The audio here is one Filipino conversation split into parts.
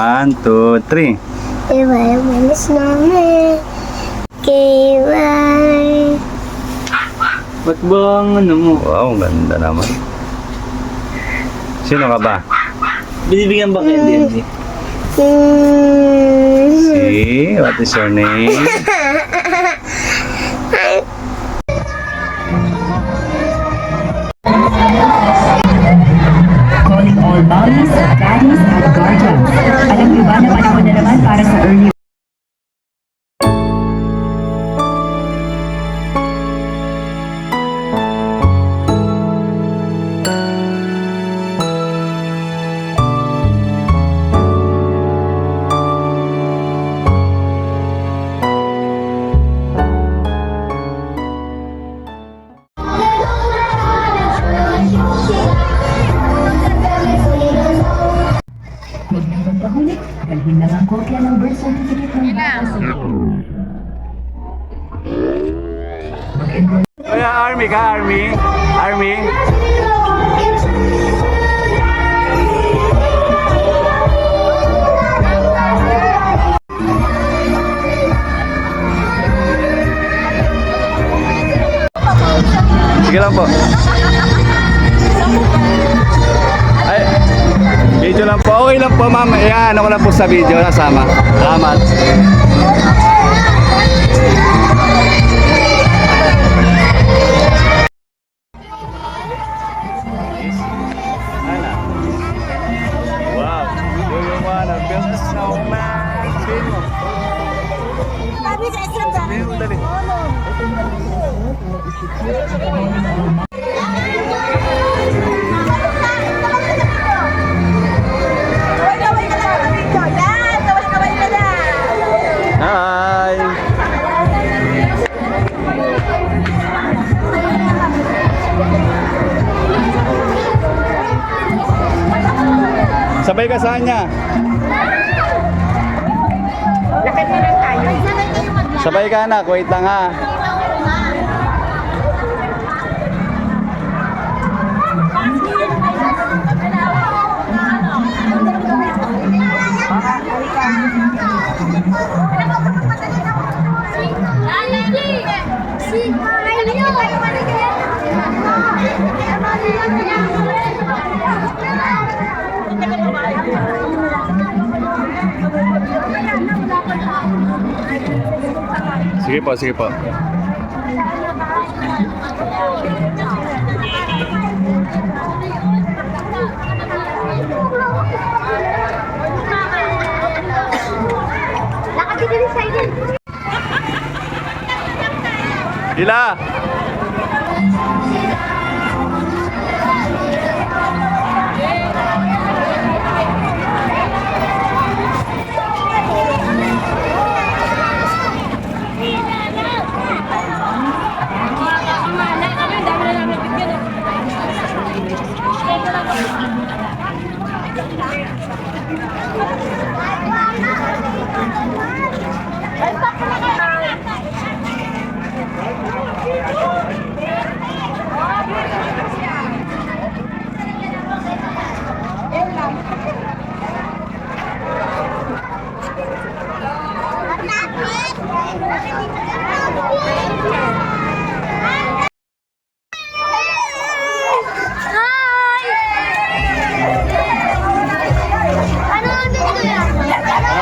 1, 2, 3. Manis namin. Kiway. Ba't ba ang ano mo? Wow, ganda naman. Sino ka ba? Binibigyan ba kayo din? Si, what is your name? Calling all mommies, daddies, at guardians. Alam niyo ba na panahon na naman para sa early Huwag nang magpahuli. Dalhin lang ang kopya ng birth certificate ng bata sa Kaya army ka, army? Army? Sige lang po. Ay, video lang po. Okay lang po, ma'am. Ayan, ako lang po sa video. Nasama. Salamat. Wow. Do you wanna build a snowman? Sino? Sino, dali. Hi! Sabay ka saan niya? Sabay ka na, wait lang ha. Sige po, sige po. Ila!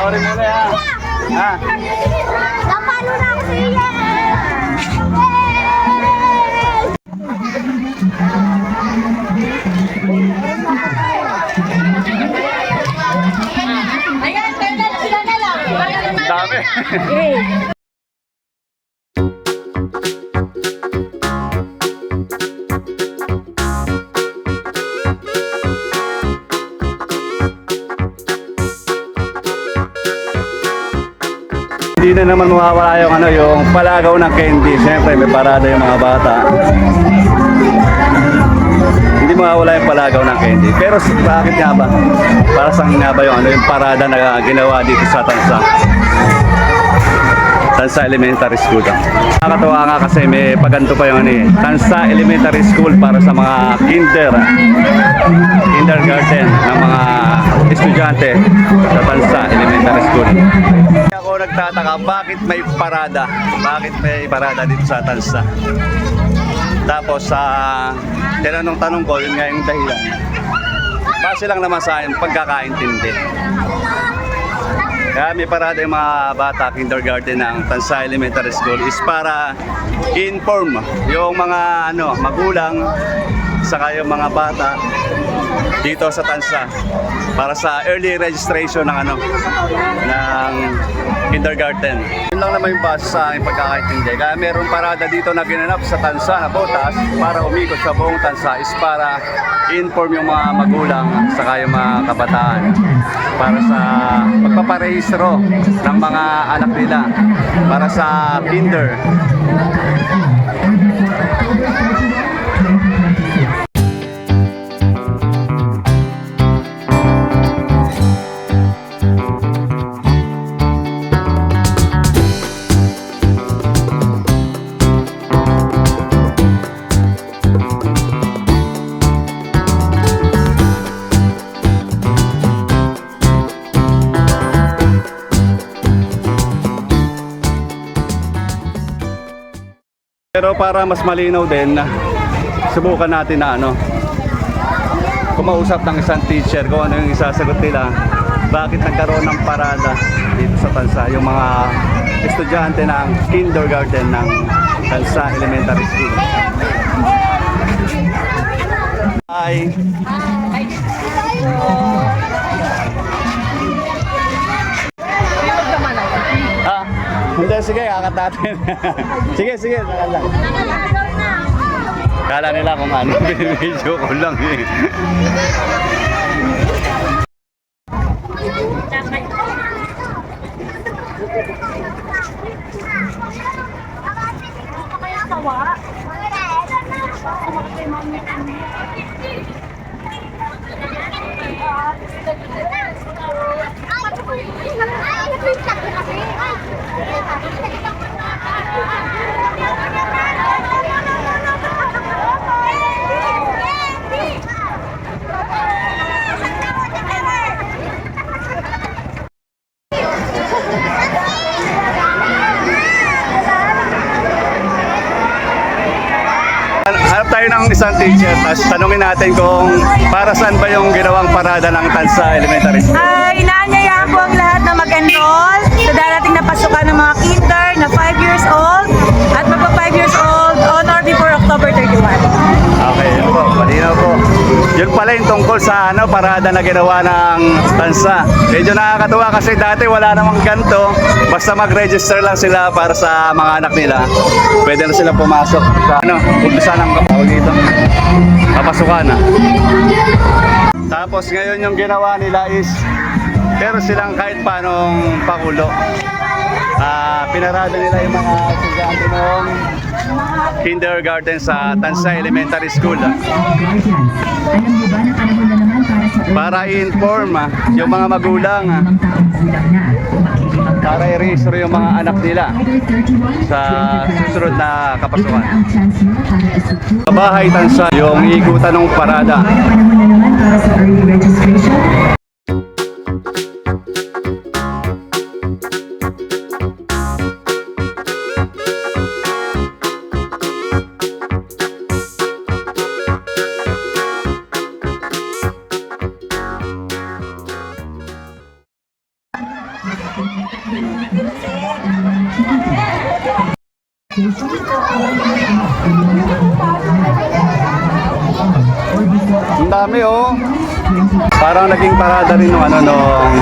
Panoorin mo na ha. Ha? Napalo na ako sa iya. Ayan, sila na lang. Dami. Hindi na naman mawawala yung yung palagaw ng candy. Siyempre may parada yung mga bata. Hindi mawawala yung palagaw ng candy. Pero bakit nga ba? Para saan nga ba yung yung parada na ginawa dito sa Tansa? Tansa Elementary School. Nakakatuwa nga kasi may paganto pa yung Tansa Elementary School para sa mga kindergarten ng mga estudyante sa Tansa Elementary School. Ako nagtataka bakit may parada? Bakit may parada dito sa Tansa? Tapos tinanong ko, yun nga yung dahilan. Base lang naman sa akin, pagkakaintindi. Kaya may parada yung mga bata, kindergarten ng Tansa Elementary School is para inform yung mga magulang saka yung mga bata dito sa Tansa para sa early registration ng ng kindergarten. Yun lang naman yung base sa aking pagkakaintindi. Kaya meron parada dito na ginanap sa Tansa na botas para umikot sa buong Tansa is para inform yung mga magulang saka yung mga kabataan para sa pagpaparehistro ng mga anak nila para sa kinder. Pero para mas malinaw din, subukan natin na kumausap ng isang teacher kung ano yung isasagot nila. Bakit nagkaroon ng parada dito sa Tansa yung mga estudyante ng kindergarten ng Tansa Elementary School. Hi! Hindi, sige, kakat natin. Sige, saka lang. Kala nila kung ano, video ko lang eh. Hanap tayo ng isang teacher, tapos tanungin natin kung para saan ba yung ginawang parada ng Tansa Elementary School. Inaanyayahan po ang lahat na mag-enroll sa darating na pasukan ng mga kinder na 5 years old at magpa 5 years old on or before October 31. Okay, yun po, malinaw po. Yun pala yung tungkol sa parada na ginawa ng Tansa. Medyo nakakatuwa kasi dati wala namang ganito. Basta mag-register lang sila para sa mga anak nila. Pwede na sila pumasok sa umpisa ng kapawag dito. Papasukan na. Tapos ngayon yung ginawa nila is pero silang kahit paanong pakulo. Pinarada nila yung mga estudyante ng kindergarten sa Tansa Elementary School. Guardians, alam niyo ba na panahon na naman para sa Para i-inform yung mga magulang 5 taong gulang na o makilimang para i-register yung mga anak nila sa susunod na kapasukan. ang chance mo para isubok. Sa bahay Tansa, yung ikutan ng parada. Ba na panahon na naman para sa early registration? Ang dami Parang naging parada rin nung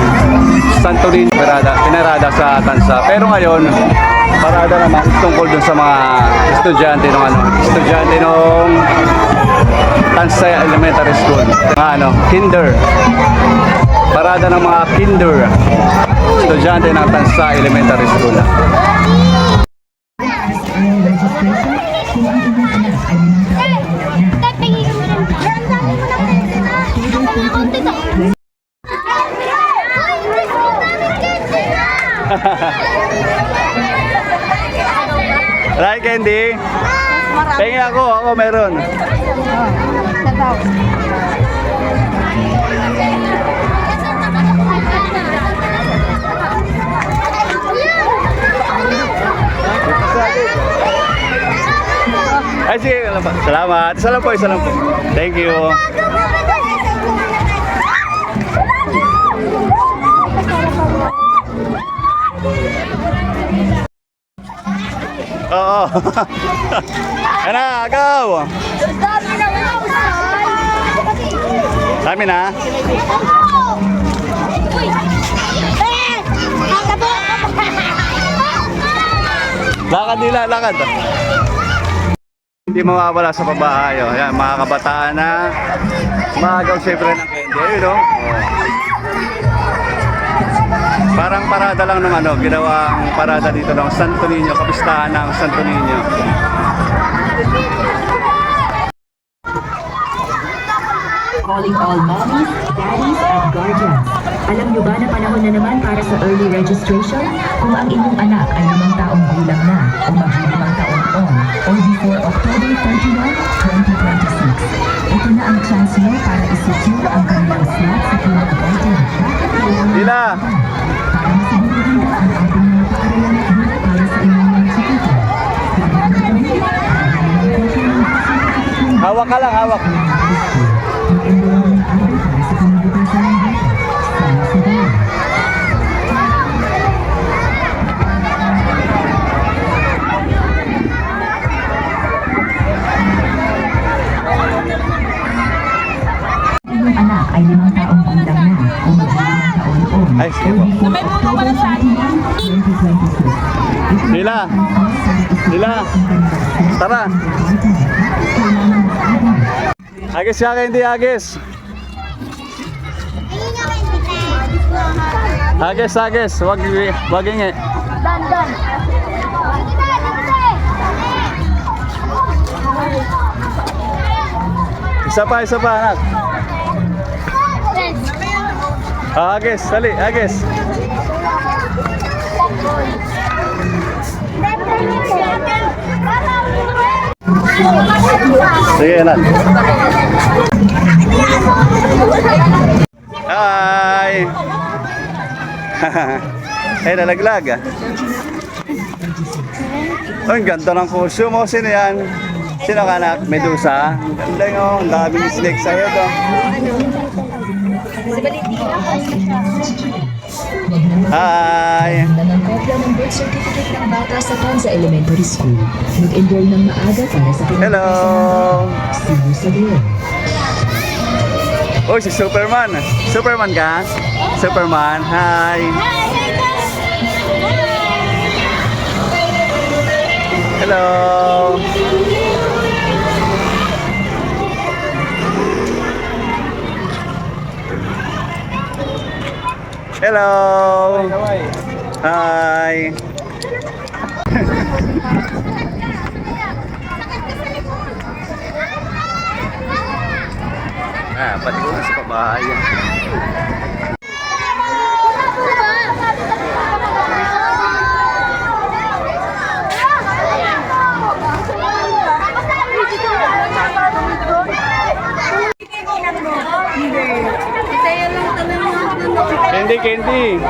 Santorini pinarada sa Tansa. Pero ngayon, parada naman tungkol dun sa mga estudyante nung Tansa Elementary School. Mga kinder. Parada ng mga kinder estudyante ng Tansa Elementary School. Early registration, kung ang inyong anak ay Right, Candy? Pengen ako meron. Ay, sige. Salamat. Isa lang po. Thank you. Oo. Ano, go! Dami na. Lakad nila, lakad. Hindi mawawala sa pabahay. Oh. Ayan, mga kabataan na maagaw siyempre ng candy. Ayun, no? Oh. Parang parada lang ng ginawang parada dito ng Santo Niño, kapistahan ng Santo Niño. Calling all mommies, daddies, and guardians. Alam niyo ba na panahon na naman para sa early registration? Kung ang inyong anak ay 5 taong gulang na o mag-5 taon on or before October 31, 2026. Ito na ang chance niyo para isecure ang kanilang slot sa kindergarten. Sila! Para masiguraduhin ang ating mga paaralan at guro para sa inyong mga chiquito. Hawak ka lang, hawak. Mag-enroll ng araw para sa kinabukasan ng bata. Sama sa bayan. Inyong anak ay 5 taong gulang na o mag-5 taon on Ay, sige or po. before October 31, 2026. Sila! Sila! Tara! Agis ka, hindi agis. Agis. Wag ingi. Dan. Isa pa, anak. Agis, dali, agis. Sige, anak. Hi! Ay, nalaglag ah. Ang ganda ng costume mo. Sino yan? Sino ka anak? Medusa? Ganda nyo. Ang daming snake sa'yo to. Hi! Ng kopya ng birth certificate ng bata sa Tanza Elementary School. Mag-enroll ng maaga para sa Hello! See you sa dulo. Oh, si Superman. Superman ka? Superman. Hi! Hello! Hello! Hi! Pati ko na sa pabahay. Candy.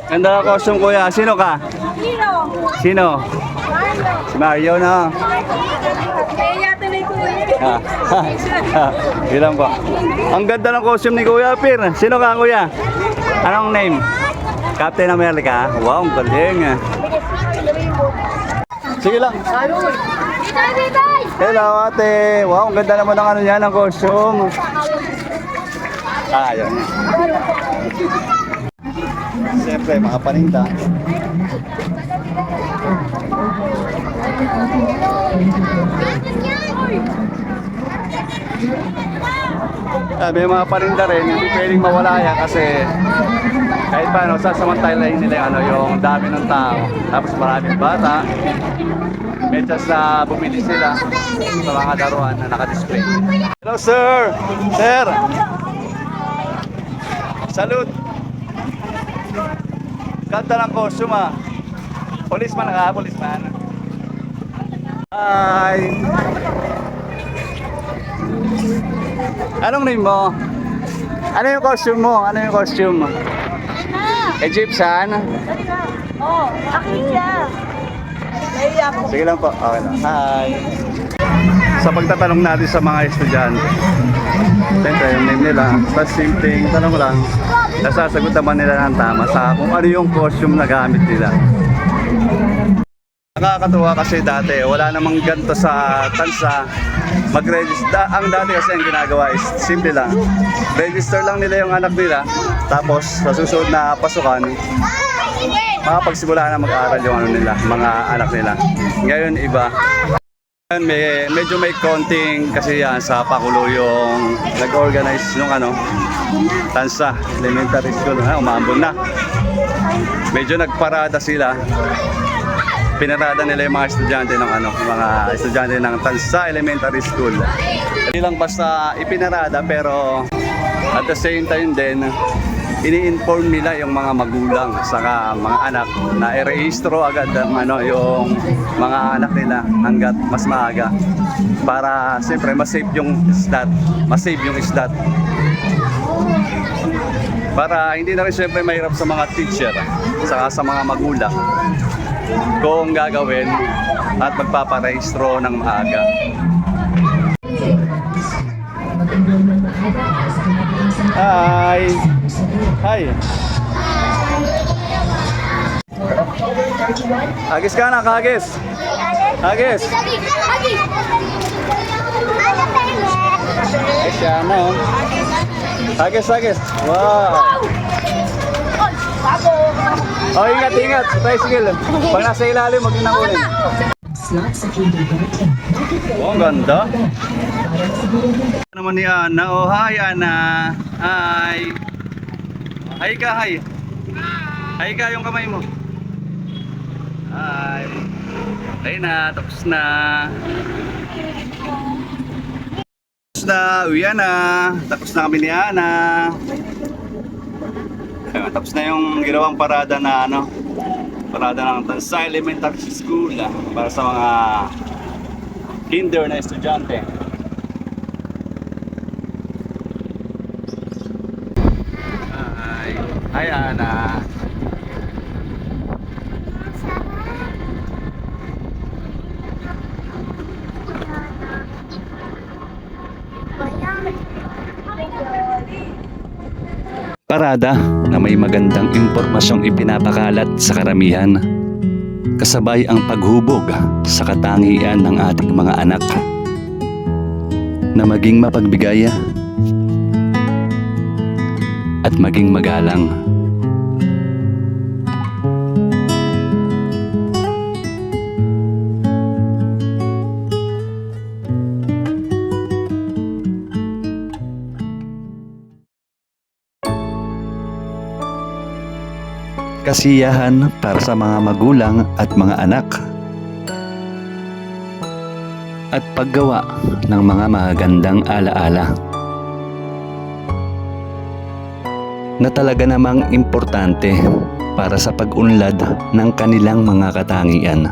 Ganda ka costume kuya. Sino ka? Sino? Si Mario na. Ilan ba? Ang ganda ng costume ni Kuya Pir. Sino ka kuya? Anong name? Captain America? Wow, ang galing. Sige lang. Hello ate. Wow, ang ganda naman ng ano yan, ng costume. Ayun. Siyempre, mga paninda. May mga parinda rin, hindi pwedeng mawala yan kasi kahit paano, sasamantalahin nila yung, yung dami ng tao. Tapos maraming bata. May chance na bumili sila sa mga laruan na nakadisplay. Hello, sir! Sir! Salute! Ganda ng costume, ah. Policeman ka, policeman. Hi! Anong name mo? Ano yung costume mo? Ano yung costume mo? Egyptian? Oh, akin siya. Naiya ko. Sige lang po. Okay lang. Hi! Sa pagtatanong natin sa mga estudyante, siyempre yung name nila, tapos simpleng tanong lang, nasasagot naman nila ng tama sa kung ano yung costume na gamit nila. Nakakatuwa kasi dati, wala namang ganito sa Tansa. Mag-register. Ang dati kasi ang ginagawa is simple lang. Register lang nila yung anak nila, tapos sa susunod na pasukan, makapagsimula na mag-aaral yung ano nila, mga anak nila. Ngayon iba. Medyo may konting kasi yan sa Pakulo yung nag-organize nung ano, Tansa Elementary School. Umambon na. Medyo nagparada sila. Pinarada nila yung mga estudyante ng ano, mga estudyante ng Tansa Elementary School. Hindi lang basta ipinarada pero at the same time din ini-inform nila yung mga magulang saka mga anak na i-rehistro agad ang ano yung mga anak nila hangga't mas maaga para siyempre ma-save yung slot. Para hindi na rin siyempre mahirap sa mga teacher saka sa mga magulang kung gagawin at magpaparehistro ng maaga. Hi! Hi! Agis ka na, kagis! Agis! Agis siya na, oh. Agis! Wow! Oh, ingat! Tricycle. Pag nasa ilalim, huwag nang ulit. Slot sa kindergarten. Oh, ang ganda. Ano naman ni Ana? Oh, hi Ana. Hi. Hi ka, hi. Hi ka yung kamay mo. Hi. Ay na, tapos na. Uwi na. Tapos na kami ni Ana. Tapos na yung ginawang parada na ano, parada ng Tansa Elementary School para sa mga kinder na estudyante. Hi Ana. Parada na may magandang impormasyong ipinapakalat sa karamihan. Kasabay ang paghubog sa katangian ng ating mga anak na maging mapagbigay at maging magalang. Kasiyahan para sa mga magulang at mga anak at paggawa ng mga magagandang alaala na talaga namang importante para sa pag-unlad ng kanilang mga katangian.